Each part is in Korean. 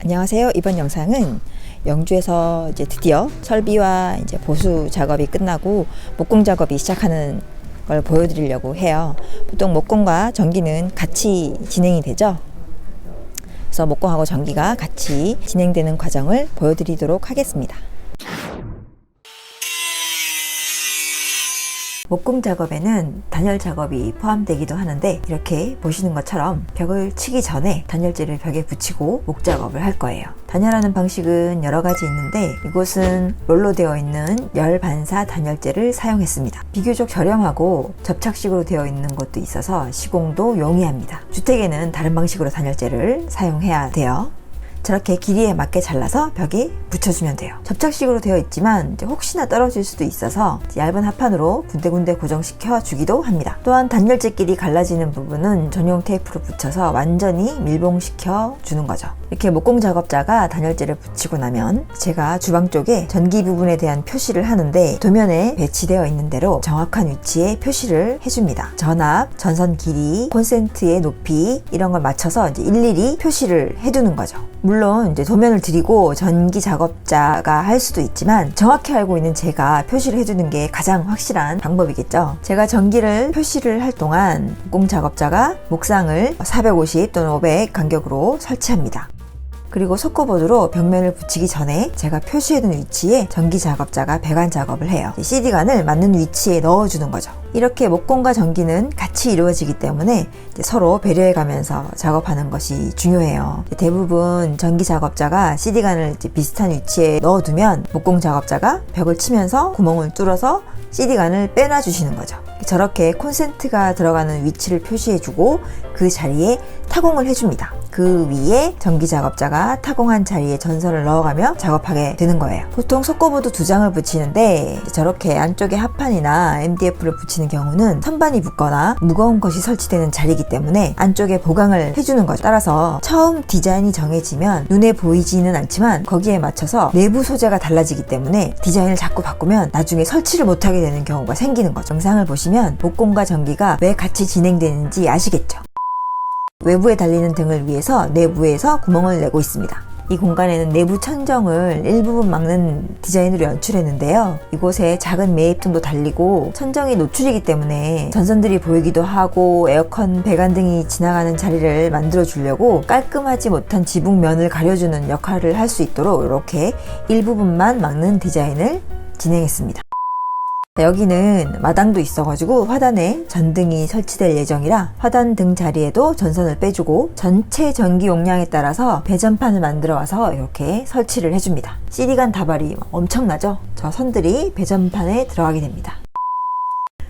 안녕하세요. 이번 영상은 영주에서 이제 드디어 설비와 이제 보수 작업이 끝나고 목공 작업이 시작하는 걸 보여드리려고 해요. 보통 목공과 전기는 같이 진행이 되죠. 그래서 목공하고 전기가 같이 진행되는 과정을 보여드리도록 하겠습니다. 목공 작업에는 단열 작업이 포함되기도 하는데, 이렇게 보시는 것처럼 벽을 치기 전에 단열재를 벽에 붙이고 목 작업을 할 거예요. 단열하는 방식은 여러 가지 있는데, 이곳은 롤로 되어 있는 열 반사 단열재를 사용했습니다. 비교적 저렴하고 접착식으로 되어 있는 것도 있어서 시공도 용이합니다. 주택에는 다른 방식으로 단열재를 사용해야 돼요. 저렇게 길이에 맞게 잘라서 벽에 붙여주면 돼요. 접착식으로 되어 있지만 혹시나 떨어질 수도 있어서 얇은 합판으로 군데군데 고정시켜 주기도 합니다. 또한 단열재끼리 갈라지는 부분은 전용 테이프로 붙여서 완전히 밀봉시켜 주는 거죠. 이렇게 목공 작업자가 단열재를 붙이고 나면 제가 주방 쪽에 전기 부분에 대한 표시를 하는데, 도면에 배치되어 있는 대로 정확한 위치에 표시를 해줍니다. 전압, 전선 길이, 콘센트의 높이 이런 걸 맞춰서 이제 일일이 표시를 해두는 거죠. 물론 이제 도면을 드리고 전기 작업자가 할 수도 있지만, 정확히 알고 있는 제가 표시를 해두는 게 가장 확실한 방법이겠죠. 제가 전기를 표시를 할 동안 목공 작업자가 목상을 450 또는 500 간격으로 설치합니다. 그리고 속고보드로 벽면을 붙이기 전에 제가 표시해둔 위치에 전기 작업자가 배관 작업을 해요. CD관을 맞는 위치에 넣어주는 거죠. 이렇게 목공과 전기는 같이 이루어지기 때문에 서로 배려해가면서 작업하는 것이 중요해요. 대부분 전기 작업자가 CD관을 비슷한 위치에 넣어두면 목공 작업자가 벽을 치면서 구멍을 뚫어서 CD관을 빼놔 주시는 거죠. 저렇게 콘센트가 들어가는 위치를 표시해주고 그 자리에 타공을 해줍니다. 그 위에 전기 작업자가 타공한 자리에 전선을 넣어가며 작업하게 되는 거예요. 보통 속고보드 2장을 붙이는데, 저렇게 안쪽에 합판이나 MDF를 붙이는 경우는 선반이 붙거나 무거운 것이 설치되는 자리이기 때문에 안쪽에 보강을 해주는 거죠. 따라서 처음 디자인이 정해지면 눈에 보이지는 않지만 거기에 맞춰서 내부 소재가 달라지기 때문에 디자인을 자꾸 바꾸면 나중에 설치를 못하게 되는 경우가 생기는 거죠. 영상을 보시면 목공과 전기가 왜 같이 진행되는지 아시겠죠? 외부에 달리는 등을 위해서 내부에서 구멍을 내고 있습니다. 이 공간에는 내부 천정을 일부분 막는 디자인으로 연출했는데요. 이곳에 작은 매입등도 달리고 천정이 노출이기 때문에 전선들이 보이기도 하고 에어컨 배관 등이 지나가는 자리를 만들어 주려고 깔끔하지 못한 지붕면을 가려주는 역할을 할 수 있도록 이렇게 일부분만 막는 디자인을 진행했습니다. 여기는 마당도 있어가지고 화단에 전등이 설치될 예정이라 화단 등 자리에도 전선을 빼주고 전체 전기 용량에 따라서 배전판을 만들어 와서 이렇게 설치를 해줍니다. CD관 다발이 엄청나죠? 저 선들이 배전판에 들어가게 됩니다.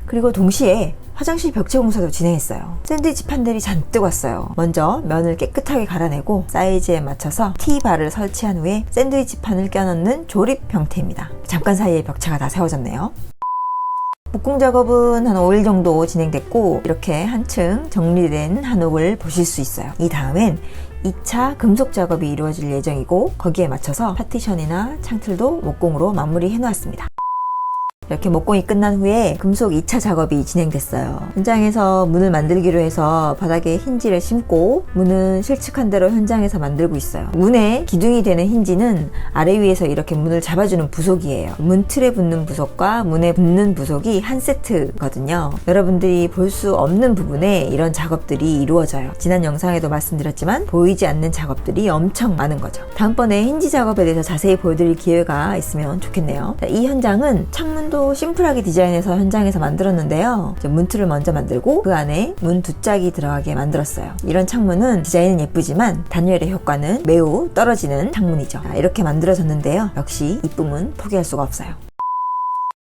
그리고 동시에 화장실 벽체 공사도 진행했어요. 샌드위치 판넬이 잔뜩 왔어요. 먼저 면을 깨끗하게 갈아내고 사이즈에 맞춰서 T바를 설치한 후에 샌드위치 판을 껴넣는 조립 형태입니다. 잠깐 사이에 벽체가 다 세워졌네요. 목공 작업은 한 5일 정도 진행됐고, 이렇게 한층 정리된 한옥을 보실 수 있어요. 이 다음엔 2차 금속 작업이 이루어질 예정이고, 거기에 맞춰서 파티션이나 창틀도 목공으로 마무리해 놓았습니다. 이렇게 목공이 끝난 후에 금속 2차 작업이 진행됐어요. 현장에서 문을 만들기로 해서 바닥에 힌지를 심고 문은 실측한 대로 현장에서 만들고 있어요. 문에 기둥이 되는 힌지는 아래 위에서 이렇게 문을 잡아주는 부속이에요. 문 틀에 붙는 부속과 문에 붙는 부속이 한 세트거든요. 여러분들이 볼 수 없는 부분에 이런 작업들이 이루어져요. 지난 영상에도 말씀드렸지만 보이지 않는 작업들이 엄청 많은 거죠. 다음번에 힌지 작업에 대해서 자세히 보여드릴 기회가 있으면 좋겠네요. 이 현장은 창문도 심플하게 디자인해서 현장에서 만들었는데요. 문틀을 먼저 만들고 그 안에 문 2짝이 들어가게 만들었어요. 이런 창문은 디자인은 예쁘지만 단열의 효과는 매우 떨어지는 창문이죠. 이렇게 만들어졌는데요. 역시 이쁨은 포기할 수가 없어요.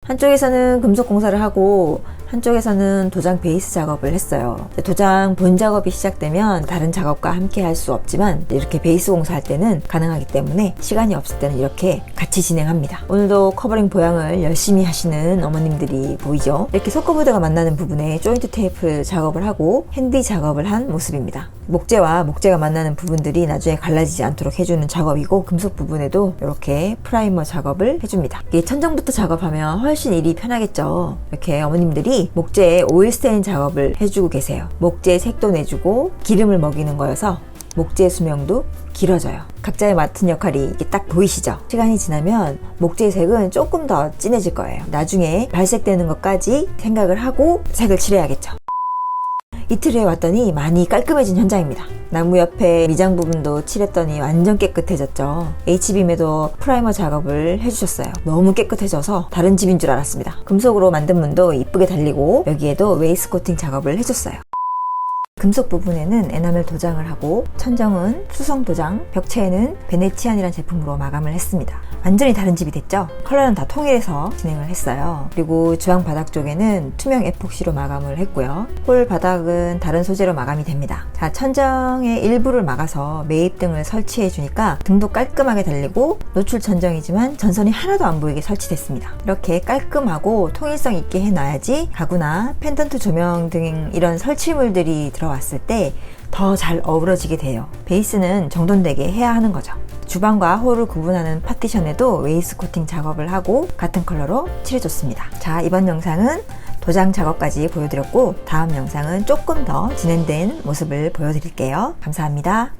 한쪽에서는 금속 공사를 하고 한쪽에서는 도장 베이스 작업을 했어요. 도장 본 작업이 시작되면 다른 작업과 함께 할 수 없지만 이렇게 베이스 공사할 때는 가능하기 때문에 시간이 없을 때는 이렇게 같이 진행합니다. 오늘도 커버링 보양을 열심히 하시는 어머님들이 보이죠? 이렇게 속고보드가 만나는 부분에 조인트 테이프 작업을 하고 핸디 작업을 한 모습입니다. 목재와 목재가 만나는 부분들이 나중에 갈라지지 않도록 해주는 작업이고, 금속 부분에도 이렇게 프라이머 작업을 해줍니다. 이게 천정부터 작업하면 훨씬 일이 편하겠죠. 이렇게 어머님들이 목재에 오일 스테인 작업을 해주고 계세요. 목재 색도 내주고 기름을 먹이는 거여서 목재 수명도 길어져요. 각자의 맡은 역할이 이게 딱 보이시죠? 시간이 지나면 목재의 색은 조금 더 진해질 거예요. 나중에 발색되는 것까지 생각을 하고 색을 칠해야겠죠. 이틀 후에 왔더니 많이 깔끔해진 현장입니다. 나무 옆에 미장 부분도 칠했더니 완전 깨끗해졌죠. H빔에도 프라이머 작업을 해주셨어요. 너무 깨끗해져서 다른 집인 줄 알았습니다. 금속으로 만든 문도 이쁘게 달리고 여기에도 웨이스 코팅 작업을 해줬어요. 금속 부분에는 에나멜 도장을 하고 천정은 수성 도장, 벽체에는 베네치안이라는 제품으로 마감을 했습니다. 완전히 다른 집이 됐죠? 컬러는 다 통일해서 진행을 했어요. 그리고 주황 바닥 쪽에는 투명 에폭시로 마감을 했고요. 홀 바닥은 다른 소재로 마감이 됩니다. 자, 천정의 일부를 막아서 매입등을 설치해 주니까 등도 깔끔하게 달리고 노출 천정이지만 전선이 하나도 안 보이게 설치됐습니다. 이렇게 깔끔하고 통일성 있게 해놔야지 가구나 펜던트 조명 등 이런 설치물들이 들어왔을 때 더 잘 어우러지게 돼요. 베이스는 정돈되게 해야 하는 거죠. 주방과 홀을 구분하는 파티션에도 웨이스 코팅 작업을 하고 같은 컬러로 칠해줬습니다. 자, 이번 영상은 도장 작업까지 보여드렸고 다음 영상은 조금 더 진행된 모습을 보여드릴게요. 감사합니다.